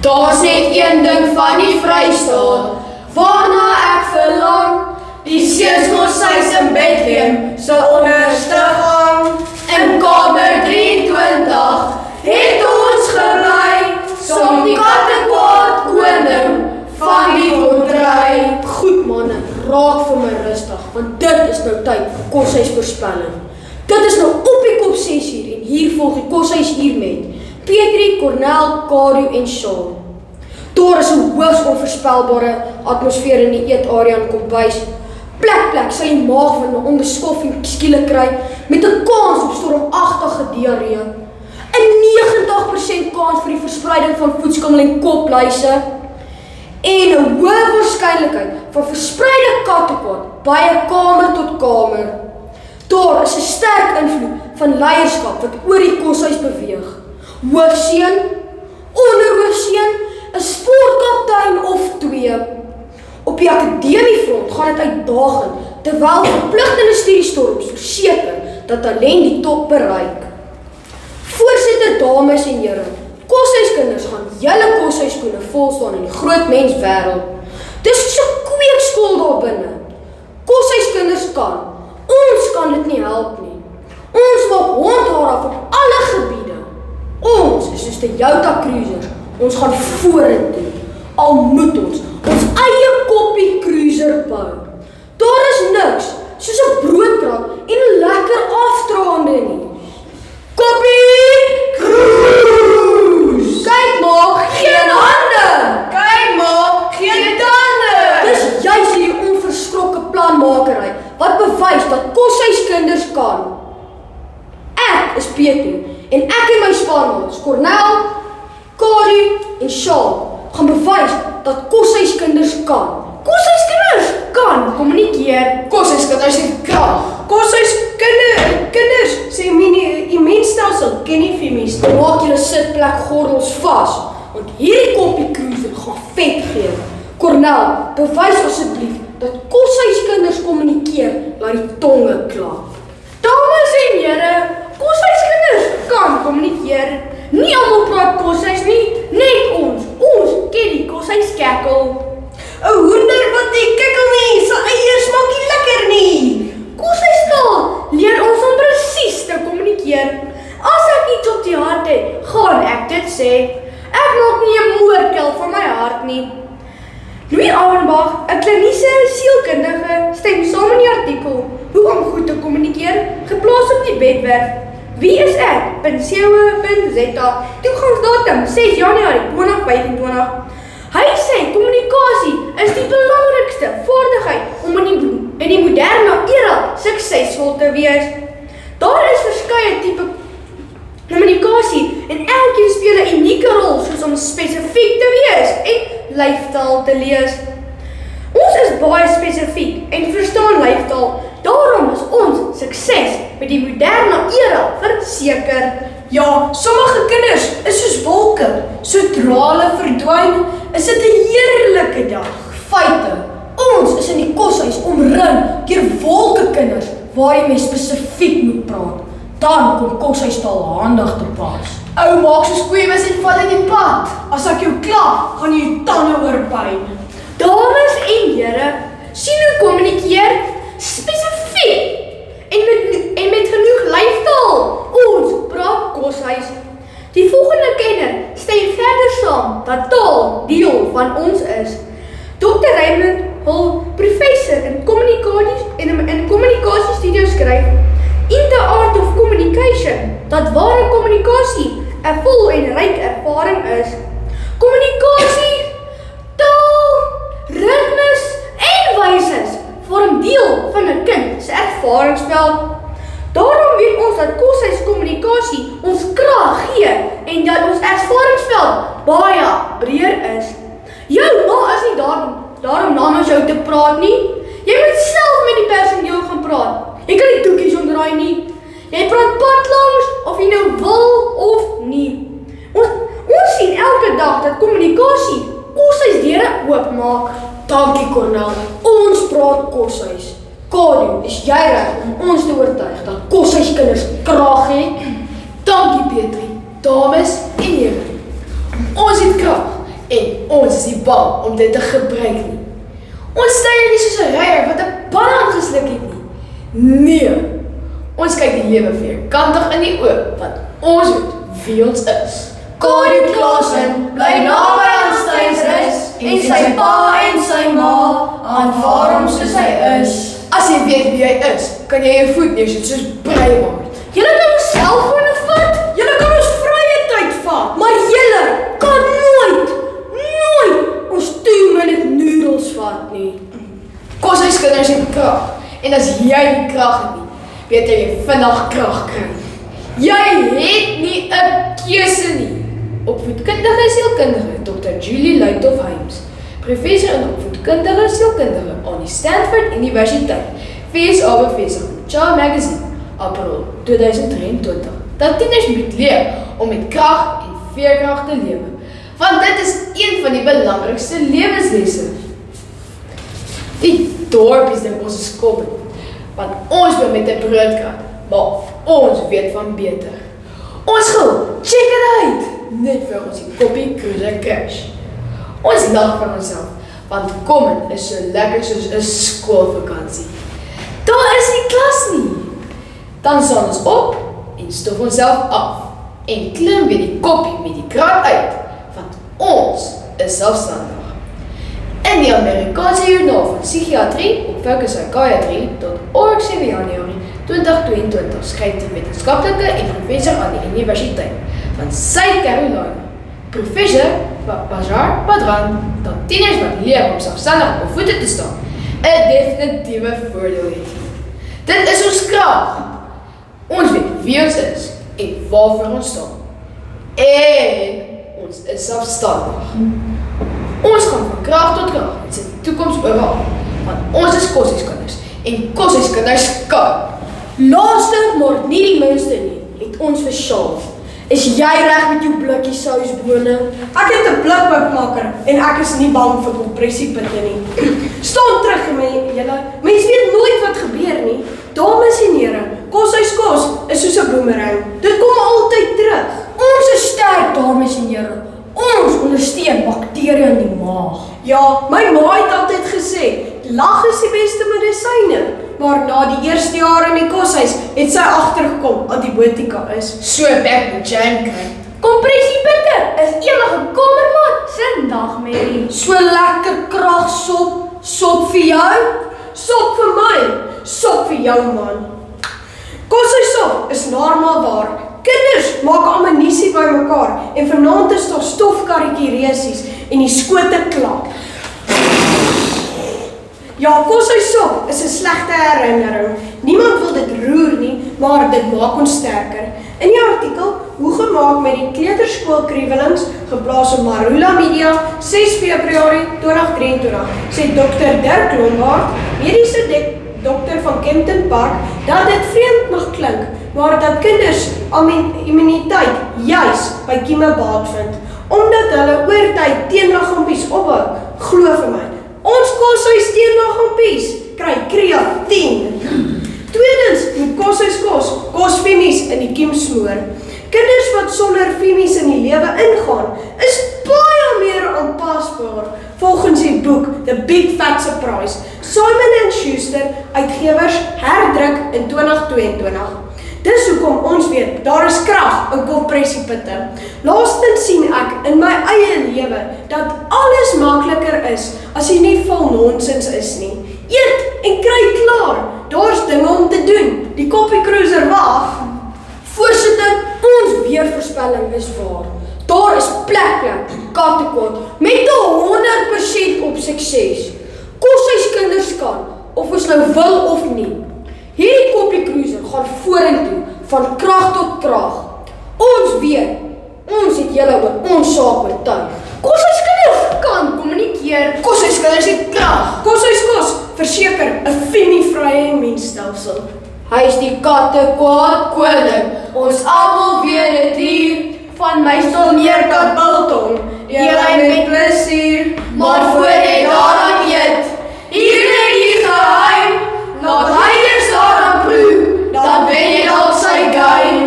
Daar's net een ding van die Vrystaat, waarna ek verlang, die seunsgoshuis in Bethlehem, se onderste gang. In kamer 23 het ons gebly, som die kattekwaad koning van die kontry. Goed manne, raak vir my rustig, want dit is nou tyd vir koshuisvoorspelling. Dit is nou op die kop 6uur en hier volg die koshuisuur met Petrie, Cornel, Kadu en Shaal. Daar is 'n hoogs onvoorspelbare atmosfeer in die eetarea en kombuis. Plek sal die maag van 'n onderskoffing skielik kry met 'n kans op stormagtige diarree. 'n 90% kans vir die verspreiding van voetskimmel en kopluise en 'n hoë waarskynlikheid van verspreide kattekwaad by kamer tot kamer. Daar is 'n sterk invloed van leierskap wat oor die koshuis beweeg. Hoofseun, onderhoofseun, 'n sportkaptein of 2. Op die akademiefront gaan dit uitdagend, terwyl verpligtende studiestorms verseker dat talent die top bereik. Voorsitter, dames en here, koshuiskinders gaan julle koshuiskoene vol staan in die groot menswêreld. Dis so 'n kweekskool daar binne. Koshuiskinders kan, ons kan dit nie help nie. Ons maak hondhaar af op alle gebiede. Ons is soos Toyota Cruisers, ons gaan vorentoe. Al moet ons eie koppie cruiser bou. Daar is niks soos 'n broodkrag en 'n lekker afdraande nie. Koppie cruise! Kyk maar, geen hande! Kyk maar, geen tande! Dis juis hierdie onverskrokke planmakery wat bewys dat koshuiskinders kan. Ek is Petrie en ek en my spanmaats, Cornel, Kadu en Shaal, gaan bewys dat koshuiskinders kan. Koshuiskinders kan kommunikeer. Koshuiskinders het krag. Koshuiskinders se immuunstelsel ken nie femies. Maak julle sitplek gordels vas, want hierdie koppie cruiser gaan vet gee. Cornel, bewys asseblief dat koshuiskinders kommunikeer laat die tonge klap. Dames en here, koshuiskinders kan kommunikeer. Nie almal praat koshuis nie, net ons. Ons ken die koshuiskekkel. 'n Hoender wat nie kikkel nie, sy eiers maak nie lekker nie. Koshuistaal leer ons om presies te kommunikeer. As ek iets op die hart het, gaan ek dit sê. Ek maak nie 'n moordkel van my hart nie. Louis Auerbach, 'n kliniese sielkundige, stem saam in die artikel Hoe om goed te kommunikeer, geplaas op die webwerf. Wie is ek? .co.za. Toegangsdatum 6 Januarie 2025. Hy sê kommunikasie is die belangrikste vaardigheid om in die moderne era suksesvol te wees. Daar is verskeie tipe kommunikasie en elkeen speel 'n unieke rol soos om spesifiek te wees en lyftaal te lees. Ons is baie spesifiek en verstaan lyftaal. Daarom is ons sukses met die moderne era verseker. Ja, sommige kinders is soos wolke. Sodra hulle verdwyn, is dit 'n heerlike dag. Feite, ons is in die koshuis omring deur wolke kinders waar jy mee spesifiek moet praat. Dan kom koshuistaal handig te pas. Ou maak soos kwebes en val in die pad. As ek jou klap, gaan jy jou tande oorpyn. Dames en here, sien hoe kommunikeer spesifiek en met genoeg lyftaal. Ons praat koshuis. Die volgende kenner stem verder saam dat taal deel van ons is. Dr. Raymond Hall, professor in kommunikasiestudies skryf In the Art of Communication, dat ware kommunikasie 'n vol en ryk ervaring is. Kommunikasie, taal, ritmes en wyses vorm deel van 'n kind se ervaringsveld. Daarom weet ons dat koshuiskommunikasie ons krag gee en dat ons ervaringsveld baie breër is. Jou ma is nie daarom namens jou te praat nie. Jy moet self met die personeel gaan praat. Jy kan nie doekies omdraai nie. Jy praat padlangs of jy nou wil of nie. Ons sien elke dag dat kommunikasie koshuisdeure oopmaak. Dankie Cornel, ons praat koshuis. Kadu, is jy reg om ons te oortuig dat koshuiskinders krag het? Dankie Petrie, dames en here. Ons het krag En ons is nie bang om dit te gebruik nie. Ons styer nie soos 'n ryer wat 'n banaan gesluk het nie. Nee, ons kyk die lewe vierkantig in die oë, want ons weet wie ons is. Corrie Clausen bly naby aan Steynsrus en sy pa en sy ma aanvaar hom soos hy is. As jy weet wie hy is, kan jy jou voet neersit soos Breitbart. Julle kan ons selfone vat, julle kan ons vrye tyd vat, Maar julle kan nooit ons 2-minute noodles vat nie. Koshuiskinders het krag. En as jy nie krag het nie, weet jy vinnig krag kry. Jy het nie 'n keuse nie. Opvoedkundige sielkundige Dr. Julie Luithoff-Heims, professor in opvoedkundige sielkundige aan die Stanford Universiteit, FSA bevestig in Child Magazine, April 2023, dat tieners moet leer om met krag en veerkrag te lewe, want dit is een van die belangrikste lewenslesse. Die dorpies dink ons is kom, want ons wil met 'n broodkrat, maar ons weet van beter. Ons gaan, check it out, net vir ons die koppie cruiser crash. Ons lag vir onsself, want Common is so lekker soos 'n skoolvakansie. Daar is nie klas nie. Dan staan ons op en stof onsself af en klim weer die koppie met die krat uit, want ons is selfstandig. In die Amerikaanse Joernaal van Psigiatrie op Focus Psychiatry tot org 7 Januarie 2022 skryf die wetenskaplike en professor aan die Universiteit van South Carolina, professor Bajar Badran, dat tieners wat leer om selfstandig op voete te staan, 'n definitiewe voordeel het. Dit is ons krag. Ons weet wie ons is en waarvoor ons staan. En ons is selfstandig. Ons gaan van krag tot krag en sit die toekoms oral, want ons is koshuiskinders en koshuiskinders kan. Laaste, maar nie die minste nie, het ons vir Sjaal. Is jy reg met jou blikkie sousbone? Ek het 'n blikboukmaker en ek is nie bang vir kompressiepunte nie. Staan terug julle. Mens weet nooit wat gebeur nie. Dames en here, koshuiskos is soos 'n boomerang. Dit kom altyd terug. Ons is sterk, dames en here. Ons ondersteun bakterieë in die maag. Ja, my ma het altyd gesê, lag is die beste medisyne. Maar na die eerste jaar in die koshuis het sy agtergekom antibiotika is. So back met jam kry. Kompressiepunte is enige kommermaat se nagmerrie. So lekker kragsop, sop vir jou. Sop vir my, sop vir jou man. Koshuissop is normaal waar. Kinders maak ammunisie bymekaar en vanaand is daar stofkarretjie resies en die skote klap. Ja, koshuissop is 'n slegte herinnering. Niemand wil dit roer nie, maar dit maak ons sterker. In die artikel Hoe gemaak met die kleuterskoolkruiwelings, geplaas op Marula Media, 6 Februarie 2023, sê Dr. Dirk Lombard, mediese dokter van Kempton Park, dat dit vreemd mag klink, maar dat kinders immuniteit juis by kieme baat vind, omdat hulle oor tyd teenliggaampies opbou. Glo vir my, ons koshuis teenliggaampies kry kreatien. Tweedens moet koshuiskos kosfemies in die kiem smoor. Kinders wat sonder femies in die lewe ingaan, is baie meer aanpasbaar volgens die boek The Big Fat Surprise, Simon & Schuster, uitgewers, herdruk in 2022. Dis hoekom ons weet, daar is krag in kompressiepunte. Laastens sien ek in my eie lewe dat alles makliker is as jy nie vol nonsens is nie. Eet en kry klaar, daar's dinge om te doen. Die koppie cruiser wag. Voorsitter, ons weervoorspelling is waar. Daar is plek, katekot, met 100% op sukses. Koshuiskinders kan, of ons nou wil of nie. Hierdie koppie cruiser gaan vorentoe, van krag tot krag. Ons weet, ons het julle oor ons saak oortuig. Koshuiskinders kan kommunikeer. Koshuiskinders het krag. Koshuiskos verseker 'n femievrye immuunstelsel. Hy is die katekot koning, ons almal weet dit hier. Van my stolmeerkat biltong, deel hy met plesier, maar voor jy daaraan eet, hier lê die geheim, laat hy eers daaraan proe, dan wen jy al sy geheim.